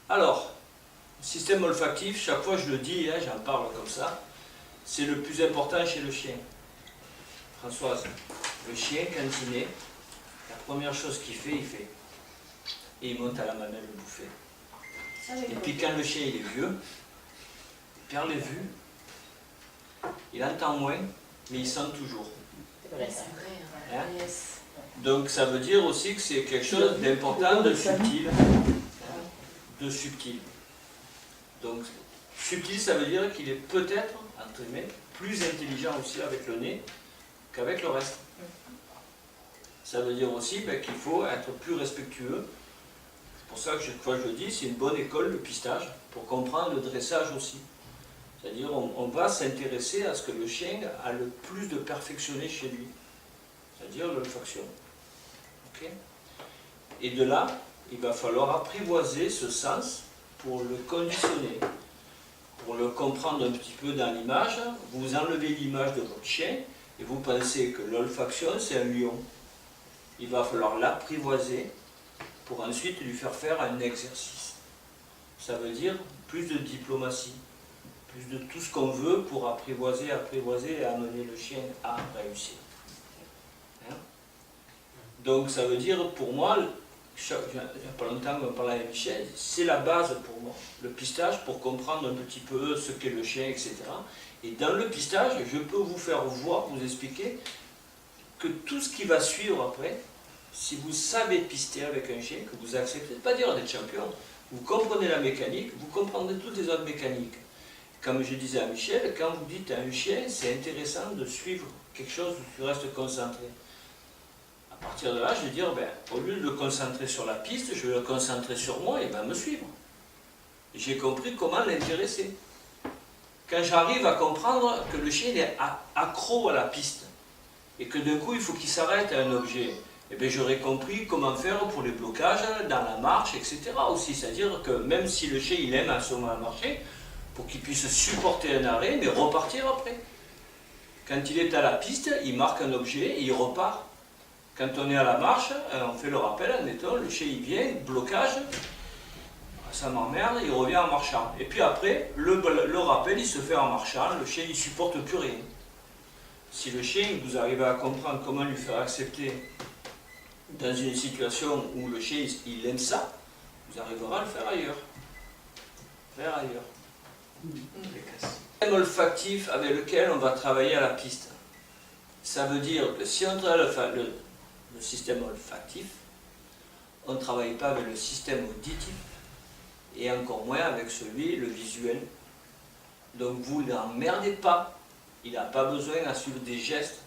Alors, le système olfactif, chaque fois je le dis, hein, j'en parle comme ça, c'est le plus important chez le chien. Françoise, le chien, quand il naît, la première chose qu'il fait, il fait. Et il monte à la mamelle le bouffer. Et puis quand le chien il est vieux, il perd les vues, il entend moins, mais il sent toujours. C'est vrai, c'est vrai. Hein? Yes. Donc ça veut dire aussi que c'est quelque chose d'important, de subtil. De subtil. Donc subtil, ça veut dire qu'il est peut-être, entre guillemets, plus intelligent aussi avec le nez qu'avec le reste. Ça veut dire aussi qu'il faut être plus respectueux. C'est pour ça que chaque fois je le dis, c'est une bonne école le pistage, pour comprendre le dressage aussi. C'est-à-dire on va s'intéresser à ce que le chien a le plus de perfectionné chez lui. C'est-à-dire l'olfaction. Okay? Et de là, il va falloir apprivoiser ce sens pour le conditionner. Pour le comprendre un petit peu dans l'image, vous enlevez l'image de votre chien et vous pensez que l'olfaction c'est un lion. Il va falloir l'apprivoiser pour ensuite lui faire faire un exercice. Ça veut dire plus de diplomatie, plus de tout ce qu'on veut pour apprivoiser et amener le chien à réussir. Hein? Donc ça veut dire pour moi, il n'y a pas longtemps qu'on parlait avec Michel, c'est la base pour moi, le pistage pour comprendre un petit peu ce qu'est le chien, etc. Et dans le pistage, je peux vous faire voir, vous expliquer que tout ce qui va suivre après, si vous savez pister avec un chien, que vous acceptez, pas dire d'être champion, vous comprenez la mécanique, vous comprendrez toutes les autres mécaniques. Comme je disais à Michel, quand vous dites à un chien, c'est intéressant de suivre quelque chose où tu restes concentré. À partir de là, je vais dire, au lieu de le concentrer sur la piste, je vais le concentrer sur moi et il va me suivre. J'ai compris comment l'intéresser. Quand j'arrive à comprendre que le chien est accro à la piste, et que d'un coup il faut qu'il s'arrête à un objet, et bien j'aurais compris comment faire pour les blocages dans la marche, etc. aussi. C'est-à-dire que même si le chien il aime à ce moment marcher, pour qu'il puisse supporter un arrêt, mais repartir après. Quand il est à la piste, il marque un objet et il repart. Quand on est à la marche, on fait le rappel, admettons, le chien il vient, blocage, ça m'emmerde, il revient en marchant. Et puis après, le rappel il se fait en marchant, le chien il ne supporte plus rien. Si le chien, vous arrivez à comprendre comment lui faire accepter dans une situation où le chien il aime ça, vous arriverez à le faire ailleurs. Le système olfactif avec lequel on va travailler à la piste. Ça veut dire que si on travaille le système olfactif, on ne travaille pas avec le système auditif et encore moins avec le visuel. Donc vous n'emmerdez pas. Il n'a pas besoin à suivre des gestes.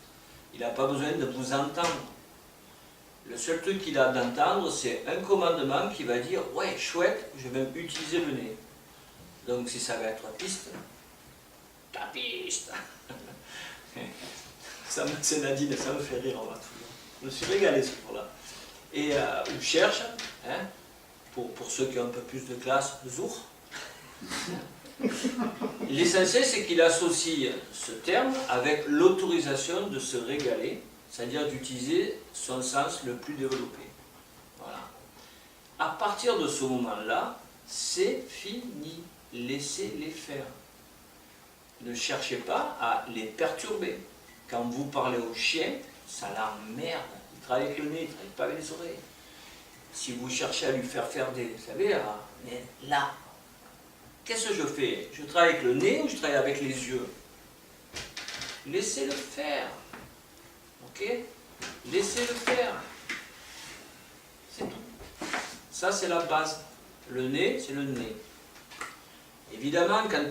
Il n'a pas besoin de vous entendre. Le seul truc qu'il a d'entendre, c'est un commandement qui va dire « Ouais, chouette, je vais utiliser le nez ». Donc si ça va être la piste, ta piste. C'est Nadine, ça me fait rire en tout. Je me suis régalé ce jour-là. Et on cherche, hein, pour ceux qui ont un peu plus de classe, Zour. L'essentiel, c'est qu'il associe ce terme avec l'autorisation de se régaler, c'est-à-dire d'utiliser son sens le plus développé. Voilà. À partir de ce moment-là, c'est fini. Laissez-les faire. Ne cherchez pas à les perturber. Quand vous parlez au chien, ça l'emmerde. Il travaille avec le nez, il ne travaille pas avec les oreilles. Si vous cherchez à lui faire faire des... Vous savez, mais là, qu'est-ce que je fais? Je travaille avec le nez ou je travaille avec les yeux? Laissez-le faire. Ok? Laissez-le faire. C'est tout. Ça, c'est la base. Le nez, c'est le nez. Évidemment, quand on